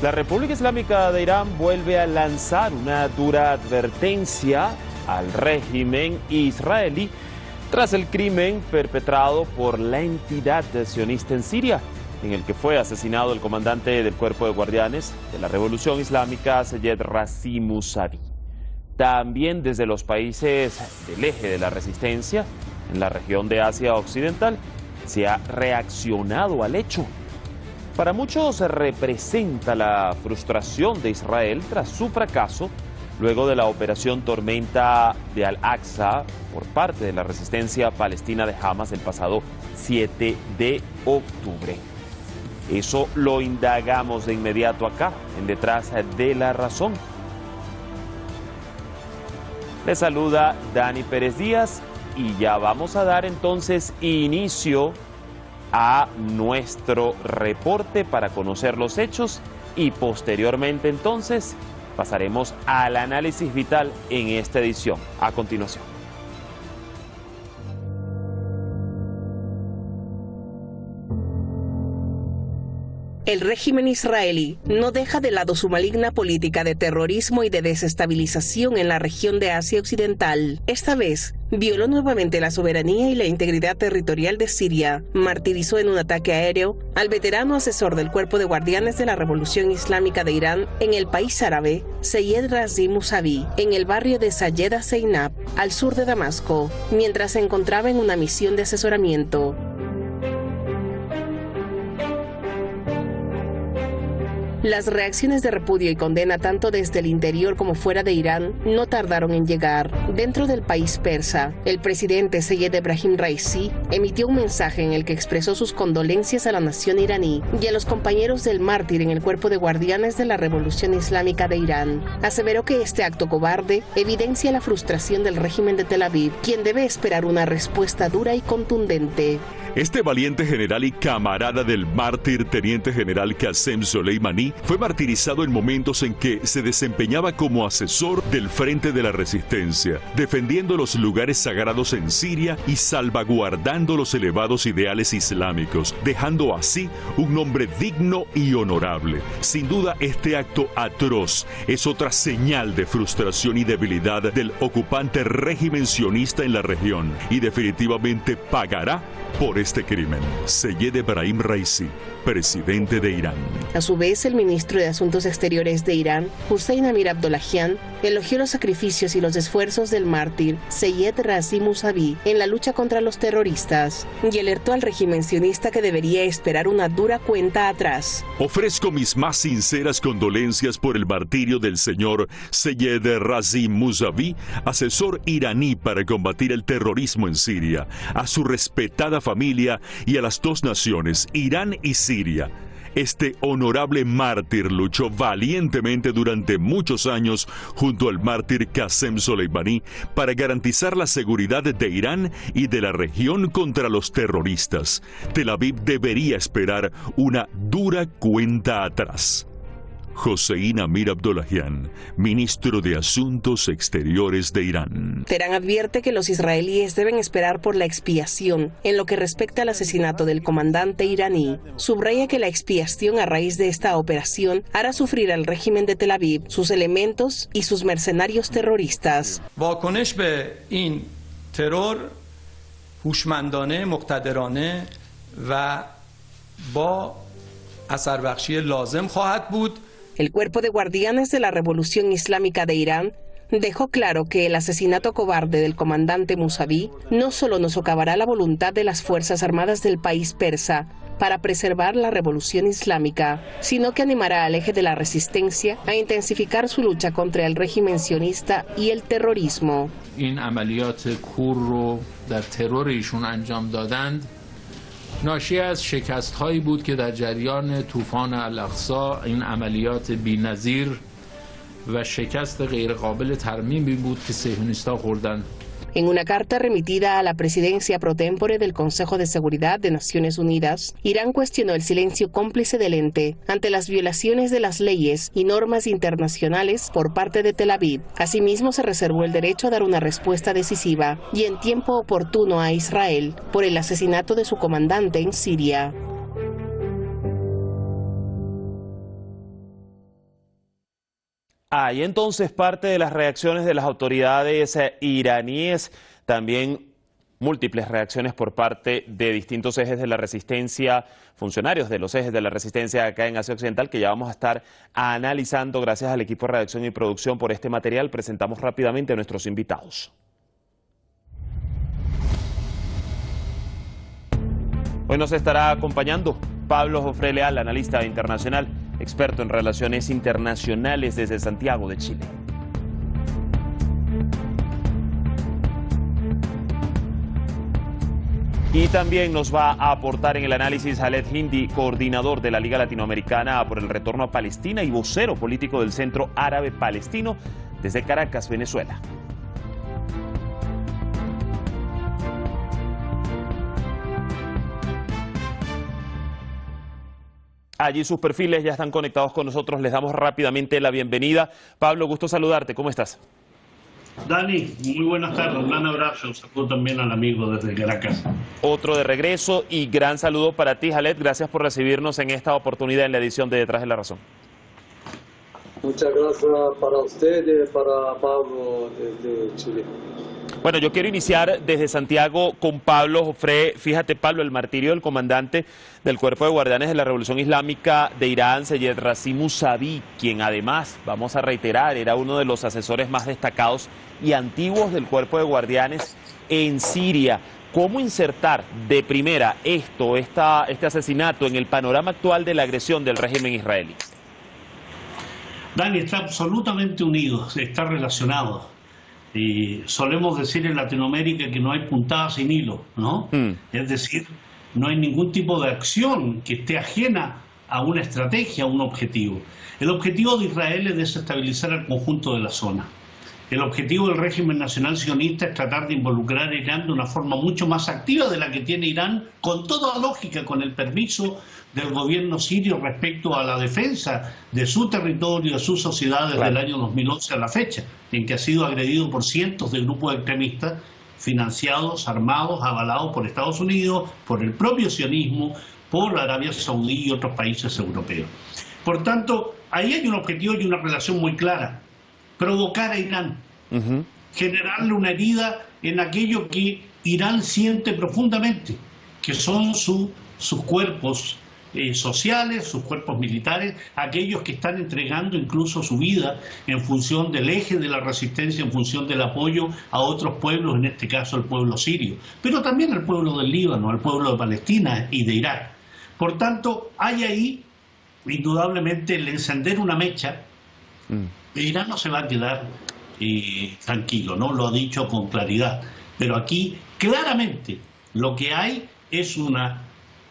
La República Islámica de Irán vuelve a lanzar una dura advertencia al régimen israelí tras el crimen perpetrado por la entidad sionista en Siria, en el que fue asesinado el comandante del Cuerpo de Guardianes de la Revolución Islámica, Seyed Razi Mousavi. También desde los países del eje de la resistencia, en la región de Asia Occidental, se ha reaccionado al hecho. Para muchos representa la frustración de Israel tras su fracaso luego de la operación Tormenta de Al-Aqsa por parte de la resistencia palestina de Hamas el pasado 7 de octubre. Eso lo indagamos de inmediato acá, en Detrás de la Razón. Les saluda Dani Pérez Díaz y ya vamos a dar entonces inicio a nuestro reporte para conocer los hechos y posteriormente entonces pasaremos al análisis vital en esta edición. A continuación. El régimen israelí no deja de lado su maligna política de terrorismo y de desestabilización en la región de Asia Occidental. Esta vez, violó nuevamente la soberanía y la integridad territorial de Siria, martirizó en un ataque aéreo al veterano asesor del Cuerpo de Guardianes de la Revolución Islámica de Irán en el país árabe, Seyed Razi Mousavi, en el barrio de Sayeda Zeinab, al sur de Damasco, mientras se encontraba en una misión de asesoramiento. Las reacciones de repudio y condena tanto desde el interior como fuera de Irán no tardaron en llegar. Dentro del país persa, el presidente Seyed Ebrahim Raisi emitió un mensaje en el que expresó sus condolencias a la nación iraní y a los compañeros del mártir en el Cuerpo de Guardianes de la Revolución Islámica de Irán. Aseveró que este acto cobarde evidencia la frustración del régimen de Tel Aviv, quien debe esperar una respuesta dura y contundente. Este valiente general y camarada del mártir teniente general Qasem Soleimani fue martirizado en momentos en que se desempeñaba como asesor del Frente de la Resistencia, defendiendo los lugares sagrados en Siria y salvaguardando los elevados ideales islámicos, dejando así un nombre digno y honorable. Sin duda, este acto atroz es otra señal de frustración y debilidad del ocupante régimen sionista en la región y definitivamente pagará por este crimen. Seyed Ebrahim Raisi, presidente de Irán. A su vez, el ministro de Asuntos Exteriores de Irán, Hussein Amir Abdollahian, elogió los sacrificios y los esfuerzos del mártir Seyed Razi Mousavi en la lucha contra los terroristas y alertó al régimen sionista que debería esperar una dura cuenta atrás. Ofrezco mis más sinceras condolencias por el martirio del señor Seyed Razi Mousavi, asesor iraní para combatir el terrorismo en Siria, a su respetada familia y a las dos naciones, Irán y Siria. Este honorable mártir luchó valientemente durante muchos años junto al mártir Qasem Soleimani para garantizar la seguridad de Irán y de la región contra los terroristas. Tel Aviv debería esperar una dura cuenta atrás. Hossein Amir Abdollahian, ministro de Asuntos Exteriores de Irán. Teherán advierte que los israelíes deben esperar por la expiación en lo que respecta al asesinato del comandante iraní. Subraya que la expiación a raíz de esta operación hará sufrir al régimen de Tel Aviv, sus elementos y sus mercenarios terroristas. واکنش به این ترور هوشمندانه، مقتدرانه و با اثربخشی لازم خواهد بود. El Cuerpo de Guardianes de la Revolución Islámica de Irán dejó claro que el asesinato cobarde del comandante Mousavi no solo no socavará la voluntad de las Fuerzas Armadas del país persa para preservar la revolución islámica, sino que animará al eje de la resistencia a intensificar su lucha contra el régimen sionista y el terrorismo. این عملیات کور رو در ترور ایشون انجام دادند ناشی از شکست‌هایی بود که در جریان طوفان الاقصی این عملیات بی‌نظیر و شکست غیرقابل ترمیمی بود که صهیونیست‌ها خوردند. En una carta remitida a la presidencia pro tempore del Consejo de Seguridad de Naciones Unidas, Irán cuestionó el silencio cómplice del ente ante las violaciones de las leyes y normas internacionales por parte de Tel Aviv. Asimismo, se reservó el derecho a dar una respuesta decisiva y en tiempo oportuno a Israel por el asesinato de su comandante en Siria. Hay entonces parte de las reacciones de las autoridades iraníes, también múltiples reacciones por parte de distintos ejes de la resistencia, funcionarios de los ejes de la resistencia acá en Asia Occidental, que ya vamos a estar analizando gracias al equipo de redacción y producción por este material. Presentamos rápidamente a nuestros invitados. Hoy nos estará acompañando Pablo Jofré Leal, analista internacional, experto en relaciones internacionales desde Santiago de Chile. Y también nos va a aportar en el análisis Khaled Hindi, coordinador de la Liga Latinoamericana por el Retorno a Palestina y vocero político del Centro Árabe Palestino desde Caracas, Venezuela. Allí sus perfiles ya están conectados con nosotros, les damos rápidamente la bienvenida. Pablo, gusto saludarte, ¿cómo estás? Dani, muy buenas tardes, un gran abrazo, saludo también al amigo desde Caracas. Otro de regreso y gran saludo para ti, Khaled, gracias por recibirnos en esta oportunidad en la edición de Detrás de la Razón. Muchas gracias para ustedes, para Pablo desde Chile. Bueno, yo quiero iniciar desde Santiago con Pablo Jofré. Fíjate, Pablo, el martirio del comandante del Cuerpo de Guardianes de la Revolución Islámica de Irán, Seyed Razim Mousavi, quien además, vamos a reiterar, era uno de los asesores más destacados y antiguos del Cuerpo de Guardianes en Siria. ¿Cómo insertar de primera este asesinato en el panorama actual de la agresión del régimen israelí? Dani, está absolutamente unido, está relacionado. Y solemos decir en Latinoamérica que no hay puntada sin hilo, ¿no? Es decir, no hay ningún tipo de acción que esté ajena a una estrategia, a un objetivo. El objetivo de Israel es desestabilizar el conjunto de la zona. El objetivo del régimen nacional sionista es tratar de involucrar a Irán de una forma mucho más activa de la que tiene Irán, con toda lógica, con el permiso del gobierno sirio respecto a la defensa de su territorio, de su sociedad desde el año 2011 a la fecha, en que ha sido agredido por cientos de grupos extremistas financiados, armados, avalados por Estados Unidos, por el propio sionismo, por Arabia Saudí y otros países europeos. Por tanto, ahí hay un objetivo y una relación muy clara: provocar a Irán, generarle una herida en aquello que Irán siente profundamente, que son sus cuerpos sociales, sus cuerpos militares, aquellos que están entregando incluso su vida en función del eje de la resistencia, en función del apoyo a otros pueblos, en este caso el pueblo sirio, pero también al pueblo del Líbano, al pueblo de Palestina y de Irak. Por tanto, hay ahí indudablemente el encender una mecha. Irán no se va a quedar tranquilo, ¿no? Lo ha dicho con claridad. Pero aquí, claramente, lo que hay es una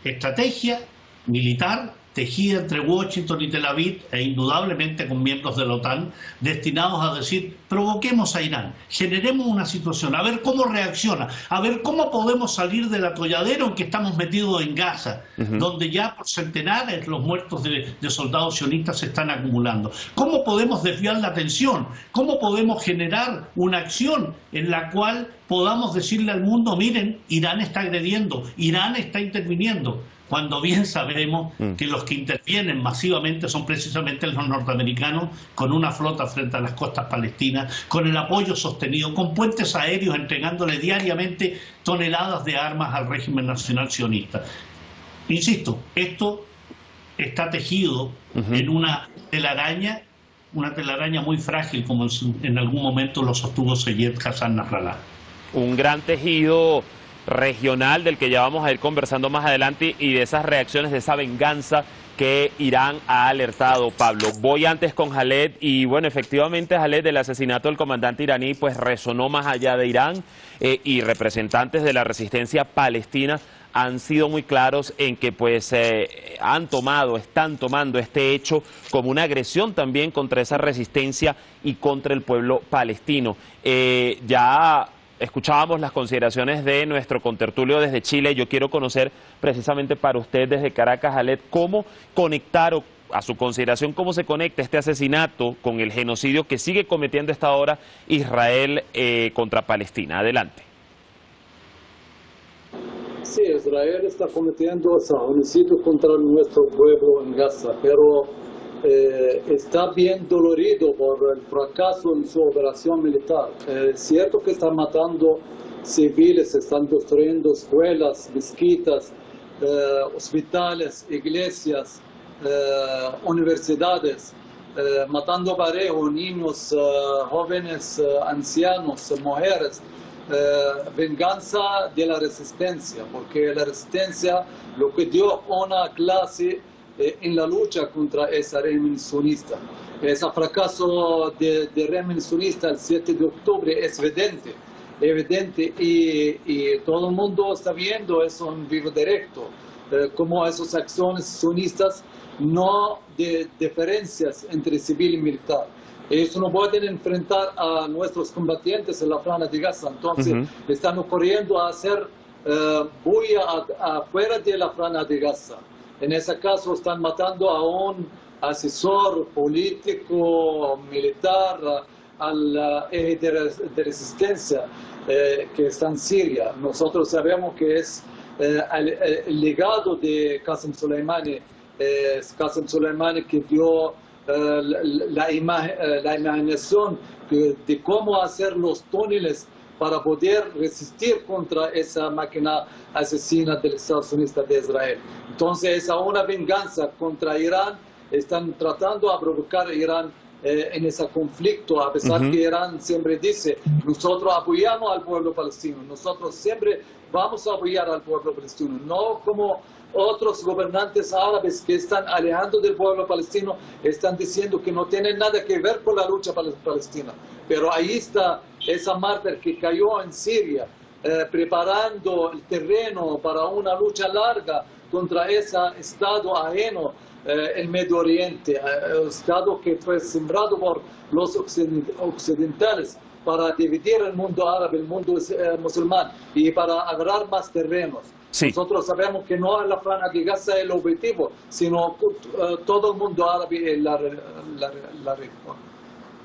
estrategia militar tejida entre Washington y Tel Aviv, e indudablemente con miembros de la OTAN, destinados a decir: provoquemos a Irán, generemos una situación, a ver cómo reacciona, a ver cómo podemos salir del atolladero en que estamos metidos en Gaza, donde ya por centenares los muertos de soldados sionistas se están acumulando. ¿Cómo podemos desviar la atención? ¿Cómo podemos generar una acción en la cual podamos decirle al mundo: miren, Irán está agrediendo, Irán está interviniendo? Cuando bien sabemos que los que intervienen masivamente son precisamente los norteamericanos, con una flota frente a las costas palestinas, con el apoyo sostenido, con puentes aéreos entregándole diariamente toneladas de armas al régimen nacional sionista. Insisto, esto está tejido en una telaraña muy frágil, como en algún momento lo sostuvo Seyed Hassan Nasrallah. Un gran tejido regional del que ya vamos a ir conversando más adelante, y de esas reacciones, de esa venganza que Irán ha alertado, Pablo. Voy antes con Khaled, y bueno, efectivamente, Khaled, el asesinato del comandante iraní pues resonó más allá de Irán, y representantes de la resistencia palestina han sido muy claros en que pues están tomando este hecho como una agresión también contra esa resistencia y contra el pueblo palestino. Ya escuchábamos las consideraciones de nuestro contertulio desde Chile. Yo quiero conocer precisamente para usted desde Caracas, Khaled, cómo conectar, o a su consideración, cómo se conecta este asesinato con el genocidio que sigue cometiendo hasta ahora Israel contra Palestina. Adelante. Sí, Israel está cometiendo genocidio contra nuestro pueblo en Gaza, pero está bien dolorido por el fracaso en su operación militar. Es cierto que están matando civiles, están destruyendo escuelas, mezquitas, hospitales, iglesias, universidades, matando parejo, niños, jóvenes, ancianos, mujeres. Venganza de la resistencia, porque la resistencia lo que dio una clase en la lucha contra ese régimen sionista. Ese fracaso del régimen sionista el 7 de octubre es evidente y todo el mundo está viendo eso en vivo directo, como esas acciones sionistas no de diferencias entre civil y militar. Ellos no pueden enfrentar a nuestros combatientes en la franja de Gaza, entonces están ocurriendo a hacer bulla afuera de la franja de Gaza. En ese caso están matando a un asesor político, militar, al eje de resistencia que está en Siria. Nosotros sabemos que es el legado de Qasem Soleimani, que dio la imaginación de cómo hacer los túneles para poder resistir contra esa máquina asesina del Estado sionista de Israel. Entonces es una venganza contra Irán, están tratando de provocar a Irán en ese conflicto, a pesar que Irán siempre dice, nosotros apoyamos al pueblo palestino, nosotros siempre vamos a apoyar al pueblo palestino, no como otros gobernantes árabes que están alejando del pueblo palestino, están diciendo que no tienen nada que ver con la lucha palestina. Pero ahí está esa mártir que cayó en Siria, preparando el terreno para una lucha larga contra ese Estado ajeno, el Medio Oriente, Estado que fue sembrado por los occidentales para dividir el mundo árabe, el mundo musulmán y para agarrar más terrenos. Sí. Nosotros sabemos que no es la franja de Gaza el objetivo, sino todo el mundo árabe en la región.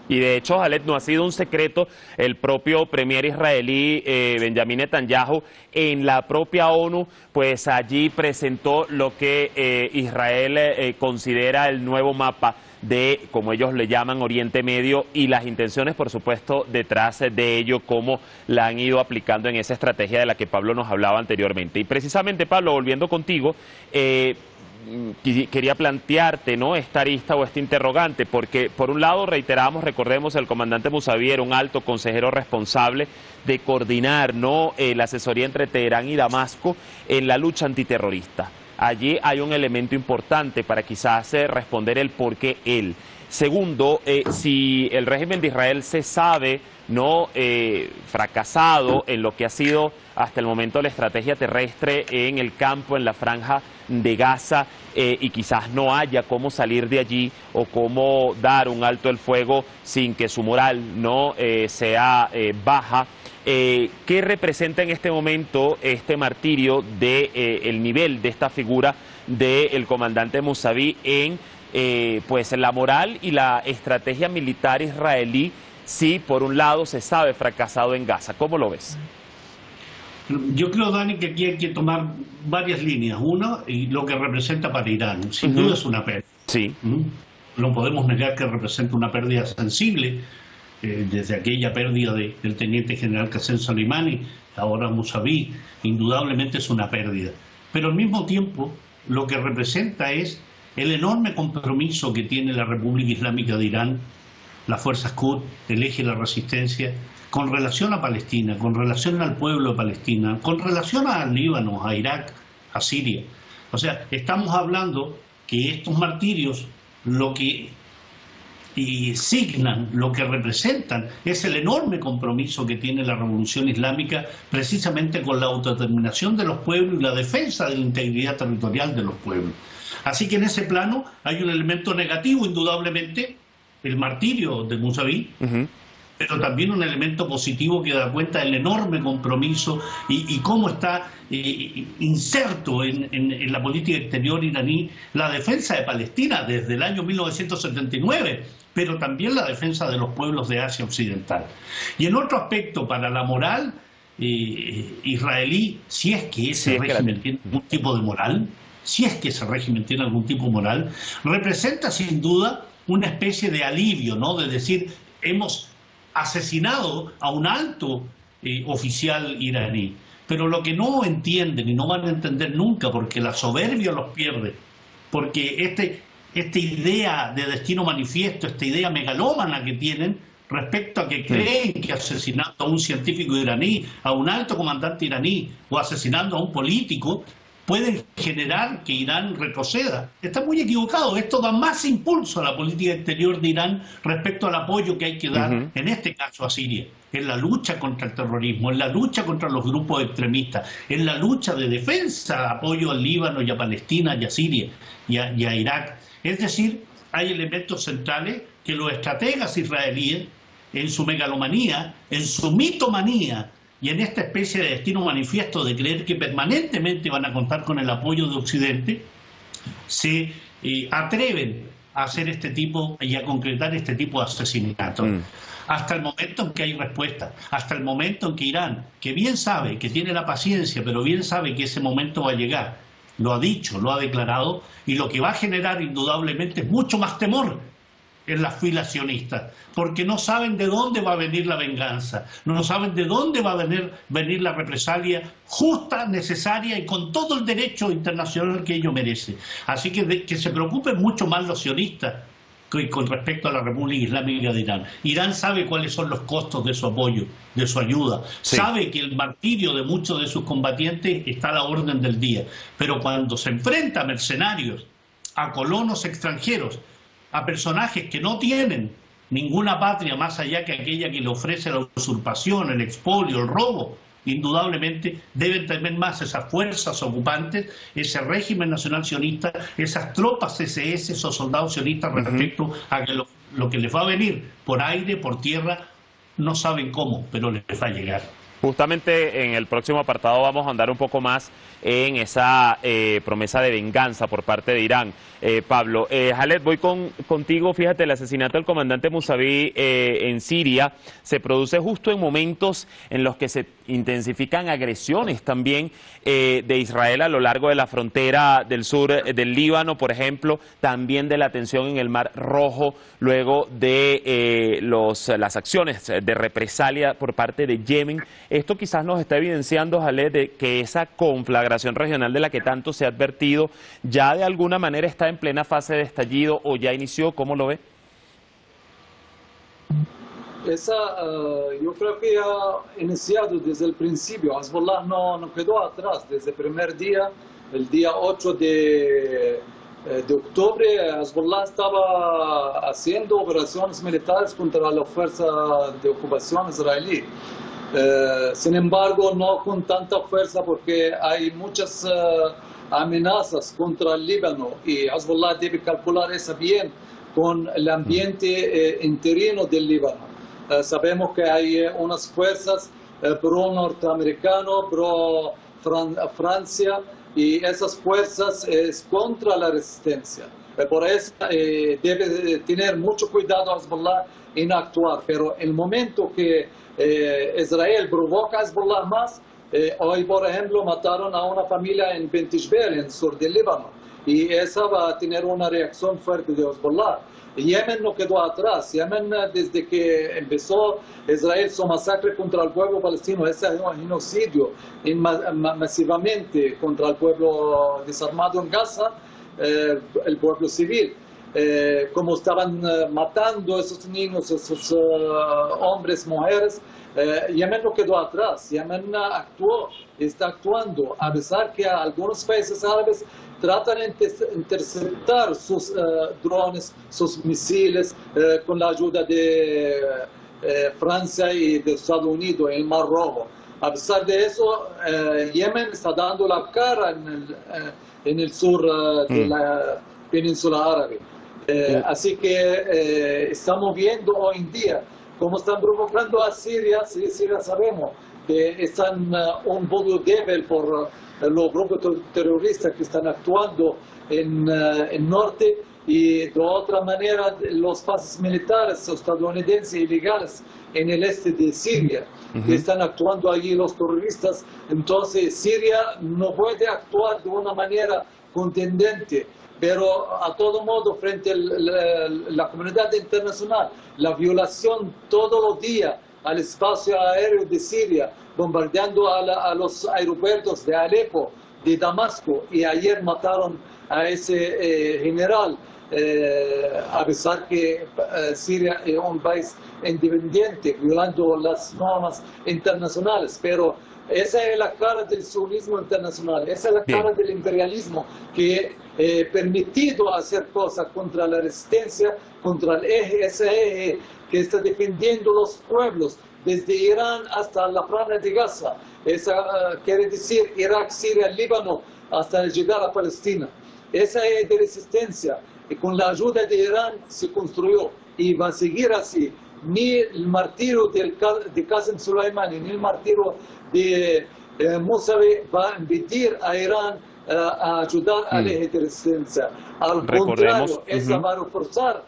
Y de hecho, Jaled, no ha sido un secreto, el propio premier israelí Benjamin Netanyahu en la propia ONU, pues allí presentó lo que Israel considera el nuevo mapa de, como ellos le llaman, Oriente Medio, y las intenciones, por supuesto, detrás de ello, cómo la han ido aplicando en esa estrategia de la que Pablo nos hablaba anteriormente. Y precisamente, Pablo, volviendo contigo, quería plantearte, ¿no?, esta arista o este interrogante, porque por un lado reiteramos, recordemos, el comandante Musavi era un alto consejero responsable de coordinar, ¿no?, la asesoría entre Teherán y Damasco en la lucha antiterrorista. Allí hay un elemento importante para quizás responder el por qué él. Segundo, si el régimen de Israel se sabe no fracasado en lo que ha sido hasta el momento la estrategia terrestre en el campo, en la franja de Gaza, y quizás no haya cómo salir de allí o cómo dar un alto el fuego sin que su moral no sea baja. ¿Qué representa en este momento este martirio de el nivel de esta figura del comandante Musavi en pues la moral y la estrategia militar israelí, si por un lado se sabe fracasado en Gaza? ¿Cómo lo ves? Yo creo, Dani, que aquí hay que tomar varias líneas. Una, y lo que representa para Irán. Sin duda es una pérdida. Sí. No podemos negar que representa una pérdida sensible, desde aquella pérdida del teniente general Qasem Soleimani, ahora Musavi, indudablemente es una pérdida. Pero al mismo tiempo, lo que representa es el enorme compromiso que tiene la República Islámica de Irán, las fuerzas Quds, el eje de la resistencia, con relación a Palestina, con relación al pueblo de Palestina, con relación al Líbano, a Irak, a Siria. O sea, estamos hablando que estos martirios lo que signan, lo que representan, es el enorme compromiso que tiene la Revolución Islámica precisamente con la autodeterminación de los pueblos y la defensa de la integridad territorial de los pueblos. Así que en ese plano hay un elemento negativo, indudablemente, el martirio de Musavi, pero también un elemento positivo que da cuenta del enorme compromiso y cómo está inserto en la política exterior iraní la defensa de Palestina desde el año 1979, pero también la defensa de los pueblos de Asia Occidental. Y en otro aspecto, para la moral israelí, si es que ese régimen tiene algún tipo de moral, si es que ese régimen tiene algún tipo moral, representa sin duda una especie de alivio, ¿no? De decir, hemos asesinado a un alto oficial iraní. Pero lo que no entienden y no van a entender nunca, porque la soberbia los pierde, porque esta idea de destino manifiesto, esta idea megalómana que tienen respecto a que creen que asesinando a un científico iraní, a un alto comandante iraní o asesinando a un político pueden generar que Irán retroceda. Está muy equivocado. Esto da más impulso a la política exterior de Irán respecto al apoyo que hay que dar, en este caso a Siria, en la lucha contra el terrorismo, en la lucha contra los grupos extremistas, en la lucha de defensa, apoyo al Líbano y a Palestina y a Siria y a Irak. Es decir, hay elementos centrales que los estrategas israelíes, en su megalomanía, en su mitomanía y en esta especie de destino manifiesto de creer que permanentemente van a contar con el apoyo de Occidente, se atreven a hacer este tipo y a concretar este tipo de asesinatos. Hasta el momento en que hay respuesta, hasta el momento en que Irán, que bien sabe, que tiene la paciencia, pero bien sabe que ese momento va a llegar, lo ha dicho, lo ha declarado, y lo que va a generar indudablemente es mucho más temor en las filas sionistas, porque no saben de dónde va a venir la venganza, no saben de dónde va a venir la represalia justa, necesaria y con todo el derecho internacional que ello merece. Así que se preocupen mucho más los sionistas con respecto a la República Islámica de Irán. Irán sabe cuáles son los costos de su apoyo, de su ayuda. Sí. Sabe que el martirio de muchos de sus combatientes está a la orden del día. Pero cuando se enfrenta a mercenarios, a colonos extranjeros, a personajes que no tienen ninguna patria más allá que aquella que le ofrece la usurpación, el expolio, el robo, indudablemente deben tener más esas fuerzas ocupantes, ese régimen nacional sionista, esas tropas SS, esos soldados sionistas respecto a que lo que les va a venir por aire, por tierra, no saben cómo, pero les va a llegar. Justamente en el próximo apartado vamos a andar un poco más en esa promesa de venganza por parte de Irán. Pablo, Khaled, voy contigo. Fíjate, el asesinato del comandante Musavi en Siria se produce justo en momentos en los que se intensifican agresiones también de Israel a lo largo de la frontera del sur del Líbano, por ejemplo, también de la tensión en el Mar Rojo, luego de las acciones de represalia por parte de Yemen. Esto quizás nos está evidenciando, Khaled, de que esa conflagración regional de la que tanto se ha advertido ya de alguna manera está en plena fase de estallido o ya inició. ¿Cómo lo ve? Yo creo que ha iniciado desde el principio. Hezbollah no quedó atrás desde el primer día, el día 8 de octubre. Hezbollah estaba haciendo operaciones militares contra la fuerza de ocupación israelí. Sin embargo, no con tanta fuerza porque hay muchas amenazas contra el Líbano y Hezbollah debe calcular eso bien con el ambiente interino del Líbano. Sabemos que hay unas fuerzas pro-norteamericano, pro-Francia, y esas fuerzas es contra la resistencia. Por eso debe tener mucho cuidado Hezbollah en actuar. Pero el momento que Israel provoca a Hezbollah más, hoy por ejemplo mataron a una familia en Beit Jbeil, en el sur del Líbano, y esa va a tener una reacción fuerte de Hezbollah. Yemen no quedó atrás. Yemen, desde que empezó Israel su masacre contra el pueblo palestino, ese genocidio masivamente contra el pueblo desarmado en Gaza, el pueblo civil, como estaban matando a esos niños, esos hombres, mujeres, Yemen no quedó atrás. Yemen actuó, está actuando, a pesar que algunos países árabes tratan de interceptar sus drones, sus misiles, con la ayuda de Francia y de Estados Unidos en el Mar Rojo. A pesar de eso, Yemen está dando la cara en el sur de la península árabe. Así que estamos viendo hoy en día cómo están provocando a Siria. Siria sabemos que están un poco débil por los grupos terroristas que están actuando en el norte, y de otra manera los bases militares estadounidenses ilegales en el este de Siria, que están actuando allí los terroristas. Entonces Siria no puede actuar de una manera contundente. Pero a todo modo, frente a la comunidad internacional, la violación todos los días al espacio aéreo de Siria, bombardeando a los aeropuertos de Alepo, de Damasco, y ayer mataron a ese general, a pesar que Siria es un país independiente, violando las normas internacionales, pero esa es la cara del sionismo internacional, esa es la cara del imperialismo que permitido hacer cosas contra la resistencia, contra el eje, ese eje que está defendiendo los pueblos, desde Irán hasta la franja de Gaza, quiere decir Irak, Siria, Líbano, hasta llegar a Palestina. Esa es de resistencia, y con la ayuda de Irán se construyó, y va a seguir así. Ni el martirio de Qasem Soleimani, ni el martirio de Mossavi va a impedir a Irán a ayudar al eje de resistencia. Al contrario, esa va a reforzar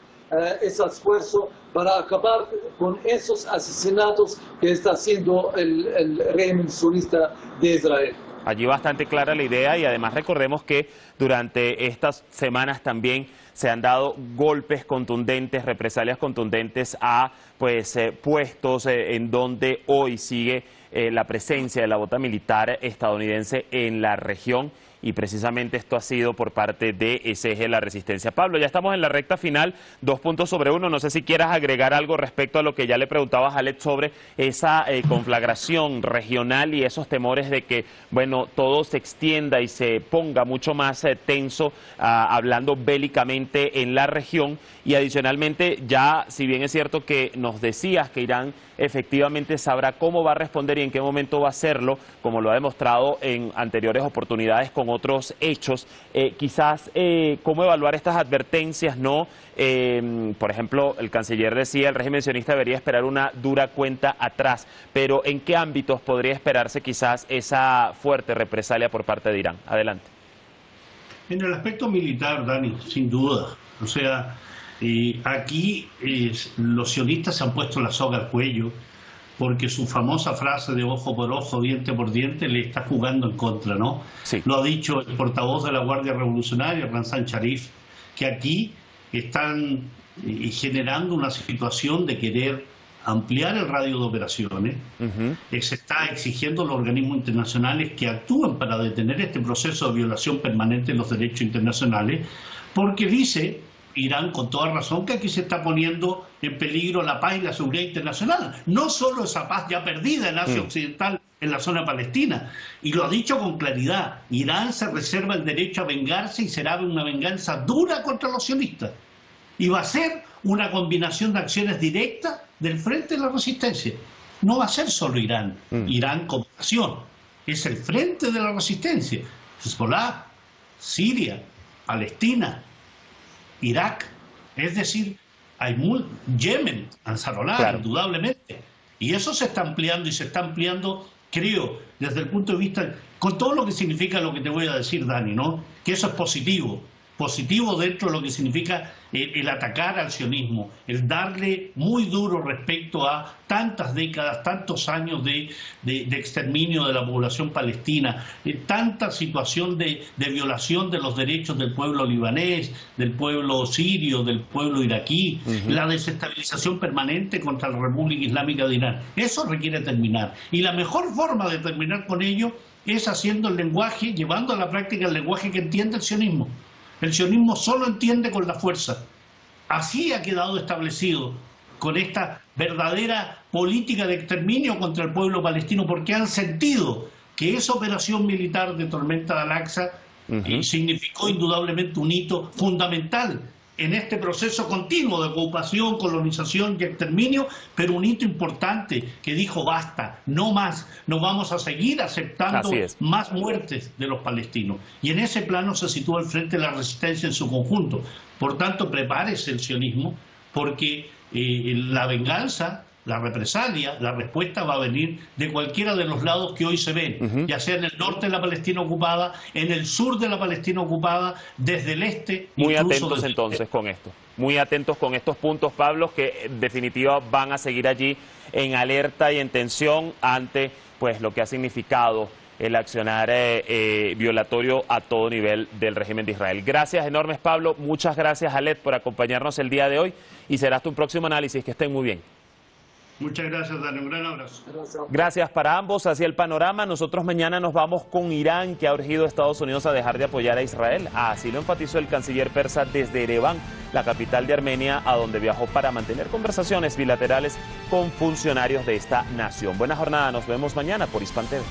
ese esfuerzo para acabar con esos asesinatos que está haciendo el régimen sionista de Israel. Allí bastante clara la idea, y además recordemos que durante estas semanas también se han dado golpes contundentes, represalias contundentes a puestos en donde hoy sigue la presencia de la bota militar estadounidense en la región, y precisamente esto ha sido por parte de ese eje de la resistencia. Pablo, ya estamos en la recta final, 2 puntos sobre 1. No sé si quieras agregar algo respecto a lo que ya le preguntaba a Jaled sobre esa conflagración regional y esos temores de que, bueno, todo se extienda y se ponga mucho más tenso, hablando bélicamente en la región. Y adicionalmente, ya, si bien es cierto que nos decías que Irán efectivamente sabrá cómo va a responder y en qué momento va a hacerlo, como lo ha demostrado en anteriores oportunidades con otros hechos, quizás cómo evaluar estas advertencias, ¿no? Por ejemplo, el canciller decía el régimen sionista debería esperar una dura cuenta atrás, pero ¿en qué ámbitos podría esperarse quizás esa fuerte represalia por parte de Irán? Adelante. En el aspecto militar, Dani, sin duda. O sea, aquí los sionistas se han puesto la soga al cuello porque su famosa frase de ojo por ojo, diente por diente, le está jugando en contra, ¿no? Sí. Lo ha dicho el portavoz de la Guardia Revolucionaria, Ramzan Sharif, que aquí están generando una situación de querer ampliar el radio de operaciones. Se está exigiendo a los organismos internacionales que actúen para detener este proceso de violación permanente de los derechos internacionales, porque dice Irán con toda razón que aquí se está poniendo en peligro la paz y la seguridad internacional. No solo esa paz ya perdida en Asia Occidental, en la zona palestina. Y lo ha dicho con claridad. Irán se reserva el derecho a vengarse y será una venganza dura contra los sionistas. Y va a ser una combinación de acciones directas del frente de la resistencia. No va a ser solo Irán. Irán como nación. Es el frente de la resistencia. Hezbollah, Siria, Palestina, Irak, es decir, hay Yemen, Ansarollah, claro, indudablemente. Y eso se está ampliando y se está ampliando, creo, desde el punto de vista, con todo lo que significa lo que te voy a decir, Dani, ¿no? Que eso es positivo. Positivo dentro de lo que significa el atacar al sionismo, el darle muy duro respecto a tantas décadas, tantos años de exterminio de la población palestina, tanta situación de violación de los derechos del pueblo libanés, del pueblo sirio, del pueblo iraquí, la desestabilización permanente contra la República Islámica de Irán. Eso requiere terminar. Y la mejor forma de terminar con ello es haciendo el lenguaje, llevando a la práctica el lenguaje que entiende el sionismo. El sionismo solo entiende con la fuerza. Así ha quedado establecido con esta verdadera política de exterminio contra el pueblo palestino, porque han sentido que esa operación militar de Tormenta de Al-Aqsa significó indudablemente un hito fundamental en este proceso continuo de ocupación, colonización y exterminio, pero un hito importante que dijo basta, no más, no vamos a seguir aceptando más muertes de los palestinos. Y en ese plano se sitúa el Frente de la Resistencia en su conjunto. Por tanto, prepárese el sionismo, porque la venganza, la represalia, la respuesta va a venir de cualquiera de los lados que hoy se ven, ya sea en el norte de la Palestina ocupada, en el sur de la Palestina ocupada, desde el este. Muy atentos entonces con esto, muy atentos con estos puntos, Pablo, que en definitiva van a seguir allí en alerta y en tensión ante lo que ha significado el accionar violatorio a todo nivel del régimen de Israel. Gracias enormes, Pablo. Muchas gracias, Alet, por acompañarnos el día de hoy y será hasta un próximo análisis. Que estén muy bien. Muchas gracias, Dani. Un gran abrazo. Gracias para ambos. Hacia el panorama, nosotros mañana nos vamos con Irán, que ha urgido a Estados Unidos a dejar de apoyar a Israel. Así lo enfatizó el canciller persa desde Ereván, la capital de Armenia, a donde viajó para mantener conversaciones bilaterales con funcionarios de esta nación. Buena jornada, nos vemos mañana por Hispan TV.